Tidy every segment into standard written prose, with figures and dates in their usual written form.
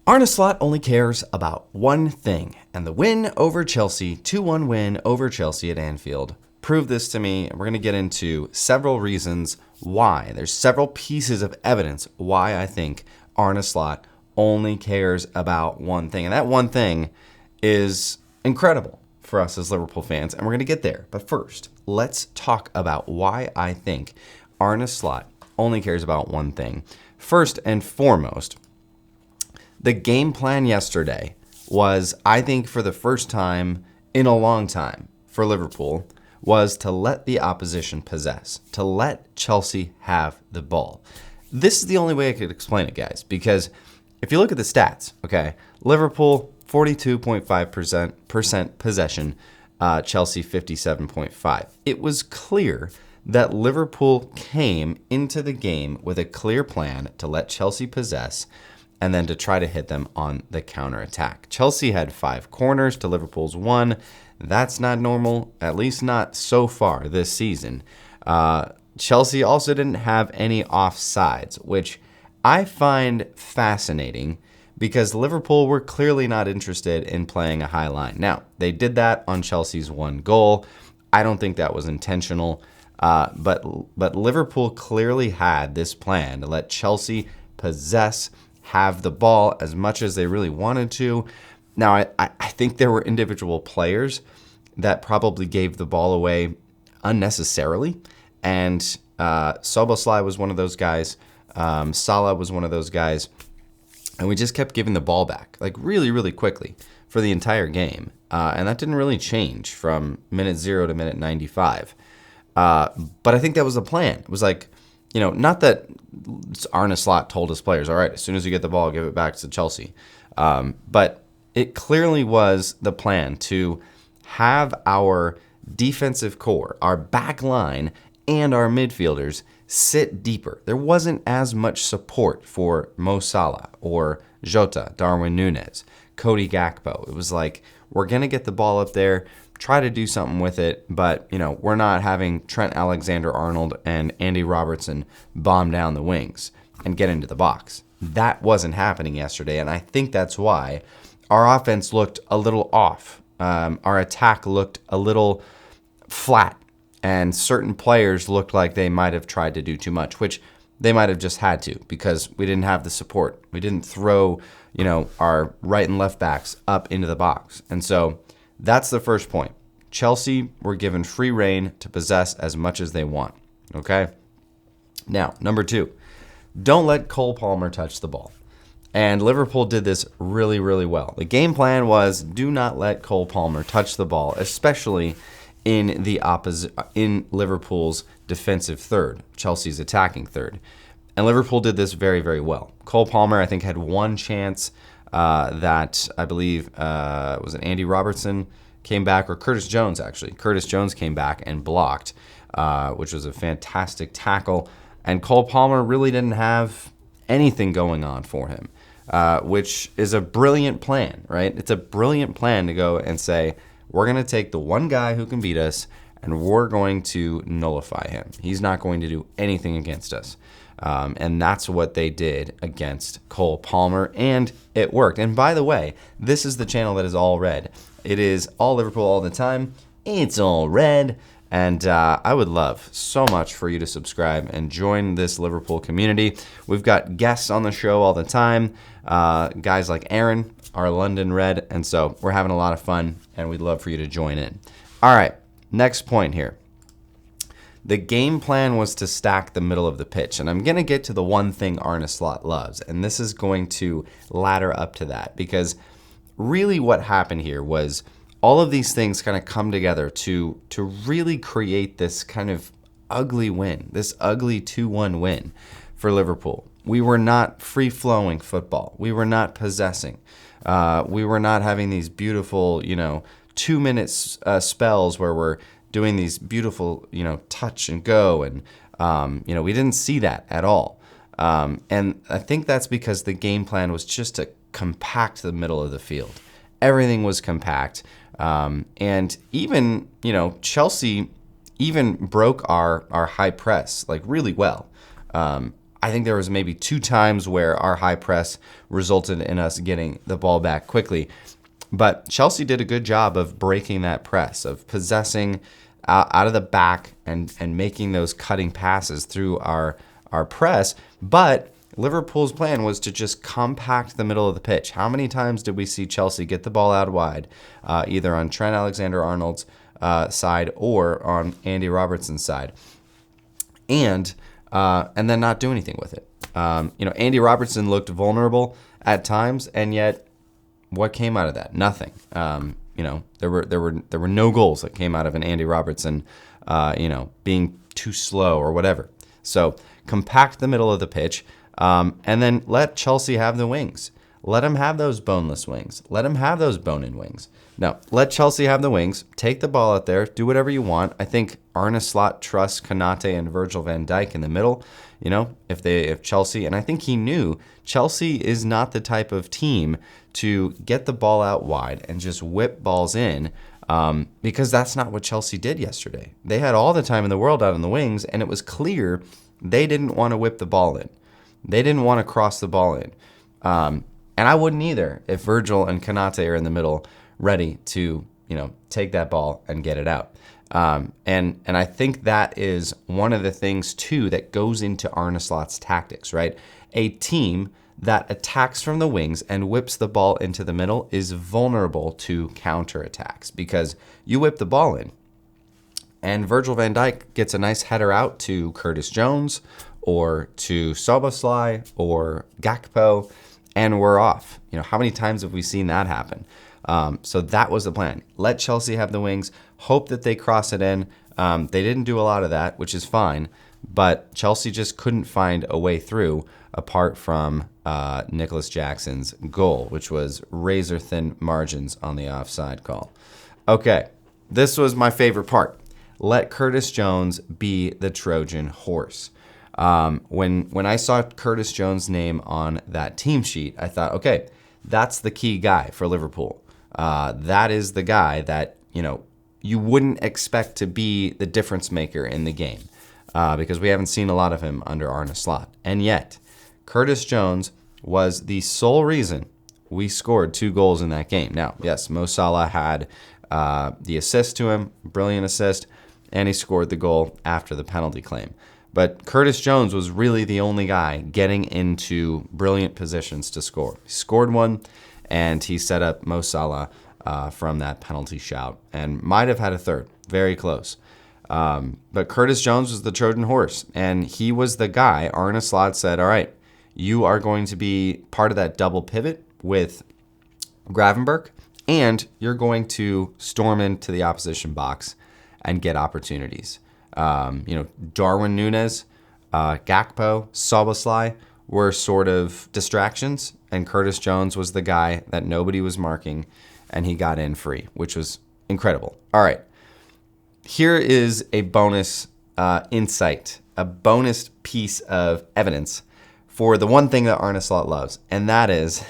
Arne Slot only cares about one thing, and the win over Chelsea, 2-1 win over Chelsea at Anfield, proved this to me. We're going to get into several reasons why. There's several pieces of evidence why I think Arne Slot only cares about one thing, and that one thing is incredible for us as Liverpool fans, and we're going to get there. But first, let's talk about why I think Arne Slot only cares about one thing. First and foremost, the game plan yesterday was, I think for the first time in a long time for Liverpool, was to let the opposition possess, to let Chelsea have the ball. This is the only way I could explain it, guys, because if you look at the stats, okay, Liverpool 42.5% possession, Chelsea 57.5%. It was clear that Liverpool came into the game with a clear plan to let Chelsea possess and then to try to hit them on the counterattack. Chelsea had 5 corners to Liverpool's 1. That's not normal, at least not so far this season. Chelsea also didn't have any offsides, which I find fascinating because Liverpool were clearly not interested in playing a high line. Now, they did that on Chelsea's 1 goal. I don't think that was intentional, but Liverpool clearly had this plan to let Chelsea possess, have the ball as much as they really wanted to. Now, I think there were individual players that probably gave the ball away unnecessarily, and Szoboszlai was one of those guys. Salah was one of those guys, and we just kept giving the ball back, like really, really quickly for the entire game, and that didn't really change from minute 0 to minute 95. But I think that was the plan. It was like, not that Arne Slot told his players, all right, as soon as you get the ball, give it back to Chelsea. But it clearly was the plan to have our defensive core, our back line, and our midfielders sit deeper. There wasn't as much support for Mo Salah or Jota, Darwin Núñez, Cody Gakpo. It was like, we're going to get the ball up there, try to do something with it, but, we're not having Trent Alexander-Arnold and Andy Robertson bomb down the wings and get into the box. That wasn't happening yesterday, and I think that's why our offense looked a little off. Our attack looked a little flat, and certain players looked like they might have tried to do too much, which they might have just had to because we didn't have the support. We didn't throw, our right and left backs up into the box. And so that's the first point. Chelsea were given free rein to possess as much as they want. Okay? Now, number 2, don't let Cole Palmer touch the ball. And Liverpool did this really, really well. The game plan was do not let Cole Palmer touch the ball, especially in Liverpool's defensive third, Chelsea's attacking third. And Liverpool did this very, very well. Cole Palmer, I think, had one chance that I believe was it Andy Robertson came back, or Curtis Jones, actually. Curtis Jones came back and blocked, which was a fantastic tackle. And Cole Palmer really didn't have anything going on for him, which is a brilliant plan, right? It's a brilliant plan to go and say, we're going to take the one guy who can beat us, and we're going to nullify him. He's not going to do anything against us. And that's what they did against Cole Palmer, and it worked. And by the way, this is the channel that is all red. It is all Liverpool all the time. It's all red. And I would love so much for you to subscribe and join this Liverpool community. We've got guests on the show all the time, guys like Aaron, our London Red. And so we're having a lot of fun, and we'd love for you to join in. All right, next point here. The game plan was to stack the middle of the pitch, and I'm going to get to the one thing Arne Slot loves, and this is going to ladder up to that, because really what happened here was all of these things kind of come together to really create this kind of ugly win, this ugly 2-1 win for Liverpool. We were not free-flowing football. We were not possessing. We were not having these beautiful, 2-minute spells where we're doing these beautiful, touch and go. And, we didn't see that at all. And I think that's because the game plan was just to compact the middle of the field. Everything was compact. And even, Chelsea even broke our high press, like really well. I think there was maybe 2 times where our high press resulted in us getting the ball back quickly. But Chelsea did a good job of breaking that press, of possessing out of the back and making those cutting passes through our press. But Liverpool's plan was to just compact the middle of the pitch. How many times did we see Chelsea get the ball out wide, either on Trent Alexander-Arnold's side or on Andy Robertson's side, and then not do anything with it? Andy Robertson looked vulnerable at times, and yet what came out of that? Nothing. There were no goals that came out of an Andy Robertson, being too slow or whatever. So compact the middle of the pitch, and then let Chelsea have the wings. Let them have those boneless wings. Let them have those bone-in wings. No, let Chelsea have the wings. Take the ball out there. Do whatever you want. I think Arne Slot trusts Konate and Virgil van Dijk in the middle. If Chelsea, and I think he knew Chelsea is not the type of team to get the ball out wide and just whip balls in, because that's not what Chelsea did yesterday. They had all the time in the world out on the wings, and it was clear they didn't want to whip the ball in. They didn't want to cross the ball in. And I wouldn't either if Virgil and Konate are in the middle ready to, take that ball and get it out. And I think that is one of the things, too, that goes into Arne Slot's tactics, right? A team that attacks from the wings and whips the ball into the middle is vulnerable to counterattacks because you whip the ball in, and Virgil van Dijk gets a nice header out to Curtis Jones or to Szoboszlai or Gakpo, and we're off. How many times have we seen that happen? So that was the plan. Let Chelsea have the wings, hope that they cross it in. They didn't do a lot of that, which is fine, but Chelsea just couldn't find a way through apart from Nicholas Jackson's goal, which was razor-thin margins on the offside call. Okay, this was my favorite part. Let Curtis Jones be the Trojan horse. When I saw Curtis Jones' name on that team sheet, I thought, okay, that's the key guy for Liverpool. That is the guy that, you wouldn't expect to be the difference maker in the game because we haven't seen a lot of him under Arne Slot. And yet, Curtis Jones was the sole reason we scored 2 goals in that game. Now, yes, Mo Salah had the assist to him, brilliant assist, and he scored the goal after the penalty claim. But Curtis Jones was really the only guy getting into brilliant positions to score. He scored one, and he set up Mo Salah from that penalty shout, and might have had a third, very close. But Curtis Jones was the Trojan horse, and he was the guy. Arne Slot said, all right, you are going to be part of that double pivot with Gravenberch, and you're going to storm into the opposition box and get opportunities. Darwin Núñez, Gakpo, Szoboszlai were sort of distractions, and Curtis Jones was the guy that nobody was marking, and he got in free, which was incredible. All right, here is a bonus insight, a bonus piece of evidence for the one thing that Arne Slot loves, and that is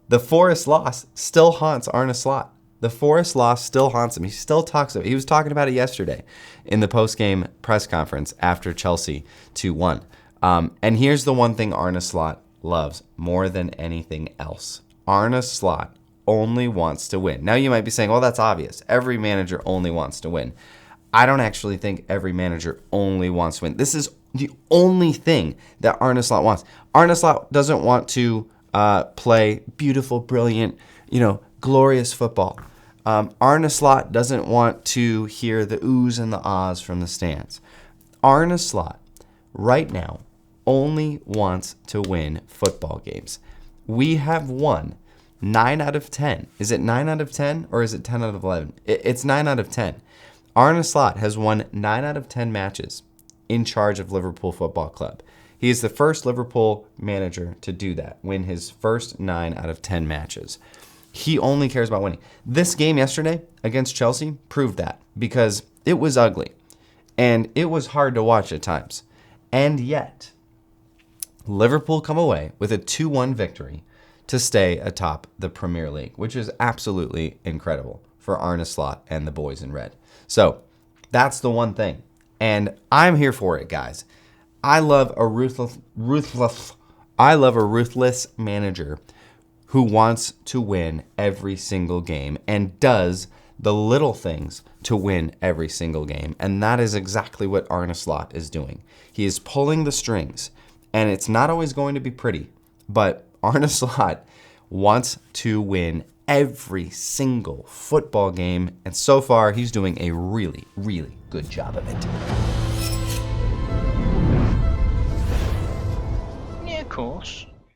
the Forest loss still haunts Arne Slot. The Forest loss still haunts him. He still talks about it. He was talking about it yesterday in the post-game press conference after Chelsea 2-1. And here's the one thing Arne Slot loves more than anything else. Arne Slot only wants to win. Now you might be saying, well, that's obvious. Every manager only wants to win. I don't actually think every manager only wants to win. This is the only thing that Arne Slot wants. Arne Slot doesn't want to play beautiful, brilliant, glorious football. Arne Slot doesn't want to hear the oohs and the ahs from the stands. Arne Slot, right now, only wants to win football games. We have won 9 out of 10. Is it 9 out of 10 or is it 10 out of 11? It's 9 out of 10. Arne Slot has won 9 out of 10 matches in charge of Liverpool Football Club. He is the first Liverpool manager to do that, win his first 9 out of 10 matches. He only cares about winning. This game yesterday against Chelsea proved that because it was ugly and it was hard to watch at times. And yet, Liverpool come away with a 2-1 victory to stay atop the Premier League, which is absolutely incredible for Arne Slot and the boys in red. So that's the one thing. And I'm here for it, guys. I love a ruthless manager who wants to win every single game and does the little things to win every single game. And that is exactly what Arne Slot is doing. He is pulling the strings, and it's not always going to be pretty, but Arne Slot wants to win every single football game, and so far he's doing a really, really good job of it. Yeah, of course.